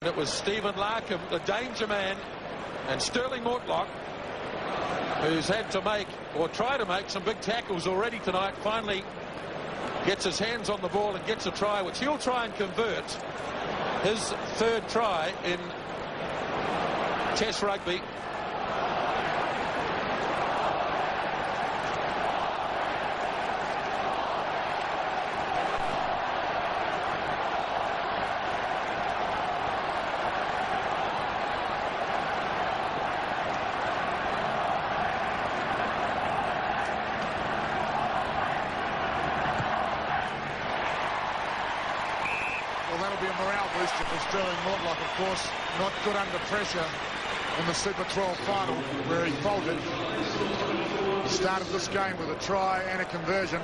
It was Stephen Larkham, the danger man, and Sterling Mortlock, who's had to make, or try to make, some big tackles already tonight, finally gets his hands on the ball and gets a try, which he'll try and convert. His third try in Test rugby. Well, that'll be a morale booster for Sterling Mortlock, of course. Not good under pressure in the Super 12 final, where he faltered. He started this game with a try and a conversion.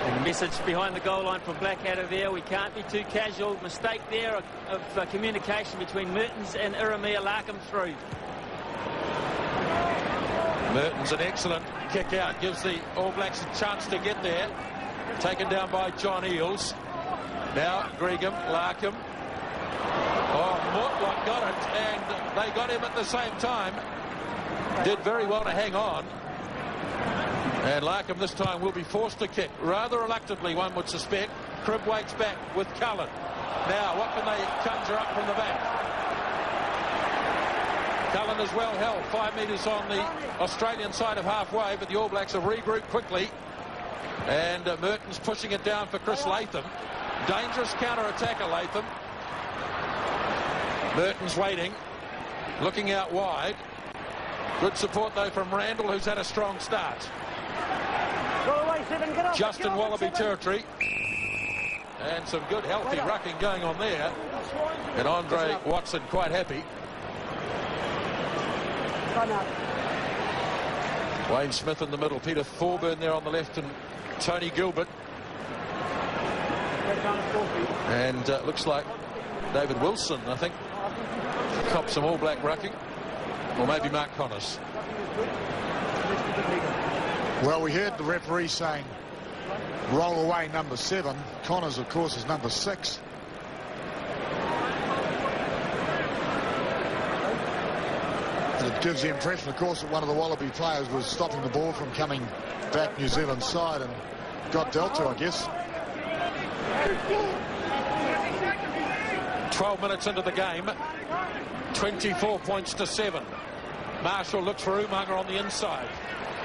And message behind the goal line from Blackadder there. We can't be too casual. Mistake there of communication between Mertens and Iramia. Larkham through. Mertens, an excellent kick out, gives the All Blacks a chance to get there. Taken down by John Eales. Now Gregham, Larkham. Oh, Mortlock got it, and they got him at the same time. Did very well to hang on. And Larkham this time will be forced to kick, rather reluctantly, one would suspect. Cribb waits back with Cullen. Now, what can they conjure up from the back? Cullen is well held, 5 metres on the Australian side of halfway, but the All Blacks have regrouped quickly. And Mertens pushing it down for Chris Latham. Dangerous counter-attacker, Latham. Mertens waiting, looking out wide. Good support, though, from Randall, who's had a strong start. Justin Wallaby territory. And some good, healthy rucking going on there. And Andre Watson quite happy. Wayne Smith in the middle, Peter Thorburn there on the left, and Tony Gilbert. And looks like David Wilson, I think, copped some All Black rucking. Or maybe Mark Connors. Well, we heard the referee saying, roll away number 7. Connors, of course, is number 6. And it gives the impression, of course, that one of the Wallaby players was stopping the ball from coming back New Zealand's side and got dealt to, I guess. 12 minutes into the game, 24 points to 7. Marshall looks for Umaga on the inside.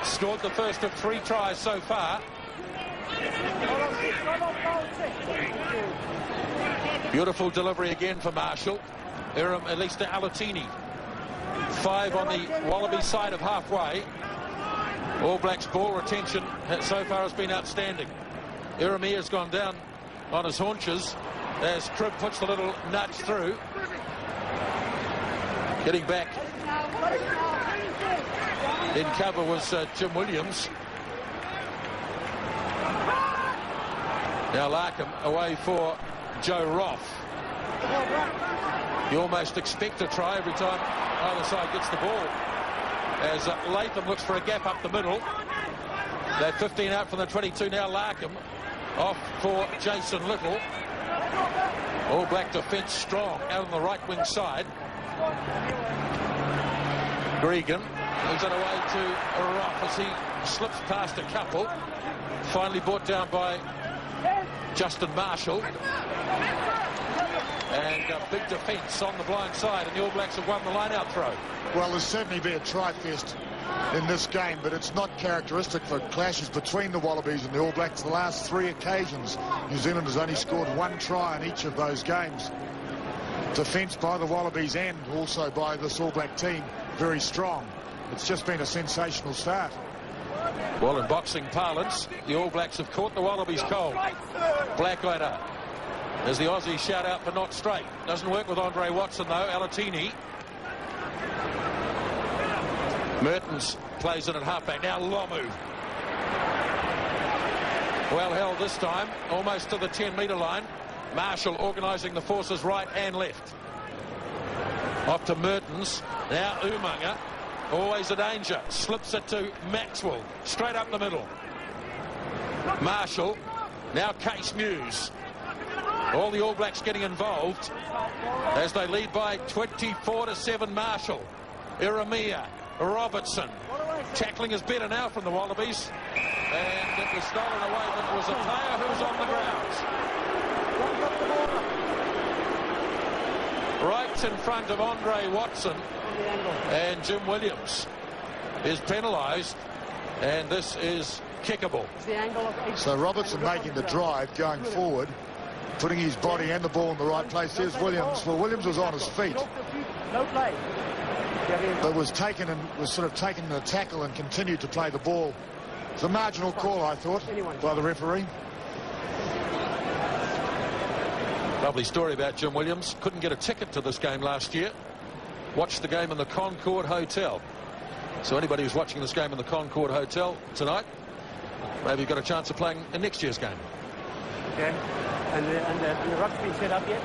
Scored the first of 3 tries so far. Beautiful delivery again for Marshall. At least to Alatini. 5 on the Wallaby side of halfway. All Blacks ball retention so far has been outstanding. Iramia has gone down on his haunches as Cribb puts the little nudge through. Getting back in cover was Jim Williams. Now Larkham away for Joe Roth. You almost expect a try every time either side gets the ball. As Latham looks for a gap up the middle. They're 15 out from the 22 now. Larkham off for Jason Little. All Black defence strong out on the right wing side. Gregan moves it away to Roth as he slips past a couple. Finally brought down by Justin Marshall. And a big defence on the blind side, and the All Blacks have won the line-out throw. Well, there's certainly been a try-fest in this game, but it's not characteristic for clashes between the Wallabies and the All Blacks. The last 3 occasions, New Zealand has only scored 1 try in each of those games. Defence by the Wallabies and also by this All Black team, very strong. It's just been a sensational start. Well, in boxing parlance, the All Blacks have caught the Wallabies cold. Blackadder. There's the Aussie shout out for not straight. Doesn't work with Andre Watson, though. Alatini. Mertens plays it at halfback. Now Lomu. Well held this time, almost to the 10-metre line. Marshall organising the forces right and left. Off to Mertens. Now Umaga. Always a danger. Slips it to Maxwell. Straight up the middle. Marshall. Now Case Muse. All the All Blacks getting involved as they lead by 24-7. Marshall, Iramia, Robertson. Tackling is better now from the Wallabies. And it was stolen away, but it was a player who was on the ground. Right in front of Andre Watson, and Jim Williams is penalised, and this is kickable. So Robertson making the drive, going forward, putting his body and the ball in the right place. There's Williams. Well, Williams was on his feet, but was taken in a tackle and continued to play the ball. It's a marginal call, I thought, by the referee. Lovely story about Jim Williams. Couldn't get a ticket to this game last year. Watched the game in the Concord Hotel. So anybody who's watching this game in the Concord Hotel tonight, maybe you've got a chance of playing in next year's game. Okay. And the ruck's been set up yet?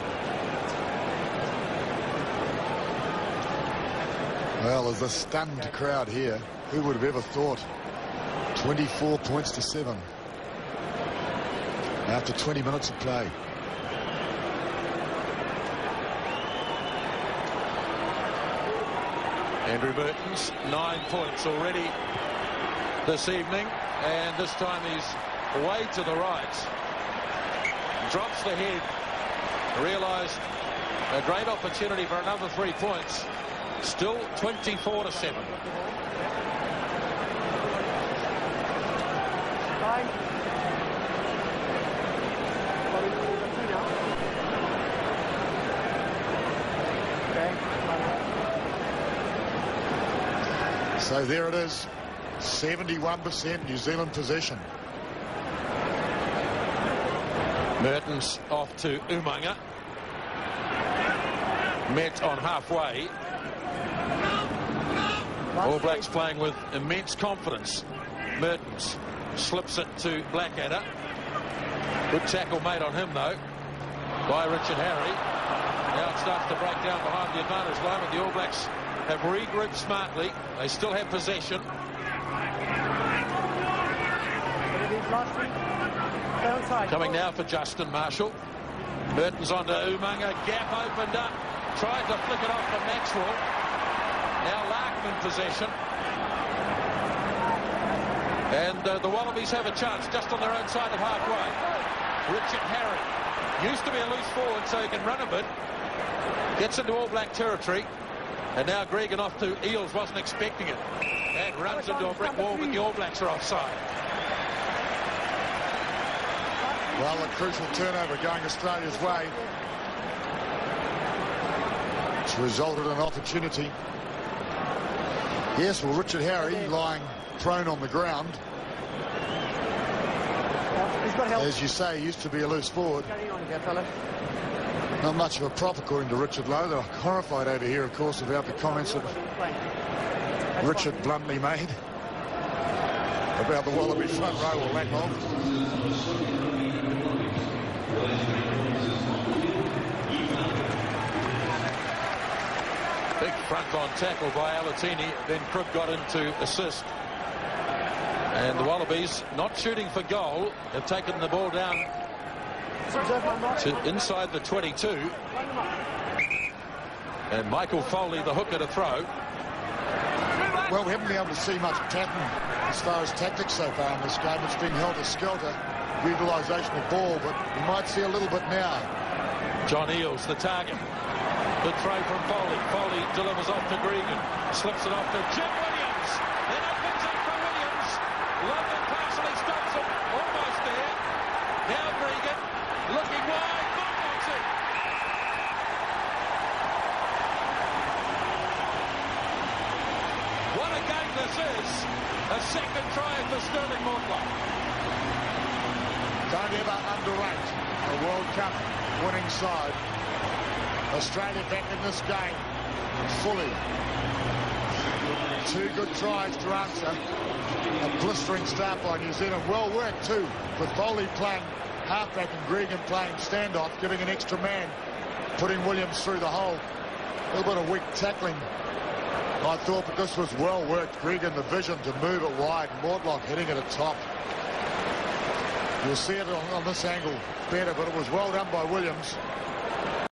Well, there's a stunned crowd here. Who would have ever thought? 24 points to 7 after 20 minutes of play. Andrew Mertens, 9 points already this evening, and this time he's way to the right. Drops the head. Realised a great opportunity for another 3 points. Still 24-7. So there it is, 71% New Zealand possession. Mertens off to Umanga. Met on halfway. All Blacks playing with immense confidence. Mertens slips it to Blackadder. Good tackle made on him, though, by Richard Harry. Now it starts to break down behind the advantage line, but the All Blacks have regrouped smartly. They still have possession. Coming now for Justin Marshall. Mertens onto Umanga. Gap opened up. Tried to flick it off to Maxwell. Now Larkham in possession. And the Wallabies have a chance just on their own side of halfway. Richard Harry used to be a loose forward, so he can run a bit. Gets into All Black territory. And now Gregan off to Eels, wasn't expecting it. And runs into a brick wall, but the All Blacks are offside. Well, a crucial turnover going Australia's way. It's resulted in an opportunity. Yes, well, Richard Harry lying prone on the ground. As you say, he used to be a loose forward. Not much of a prop, according to Richard Lowe. They're horrified over here, of course, about the comments that Richard bluntly made about the Wallaby front row or lack of. Big front-on tackle by Alatini. Then Krug got in to assist. And the Wallabies, not shooting for goal, have taken the ball down to inside the 22. And Michael Foley, the hooker, to throw. Well, we haven't been able to see much pattern as far as tactics so far in this game. It's been helter-skelter, utilisation of ball, but we might see a little bit now. John Eales, the target. Good throw from Foley. Foley delivers off to Gregan. Slips it off to Jim Williams. Then opens up for Williams. London partially stops him. Almost there. Now Gregan looking wide. Motlocks it. What a game this is. A second try for Sterling Mortlock. Don't ever underrate a World Cup winning side. Australia back in this game fully. 2 good tries to answer. A blistering start by New Zealand. Well worked too, with Foley playing halfback and Gregan playing standoff, giving an extra man, putting Williams through the hole. A little bit of weak tackling, I thought, but this was well worked. Gregan, the vision to move it wide. Mortlock hitting it at top. You'll see it on this angle better, but it was well done by Williams.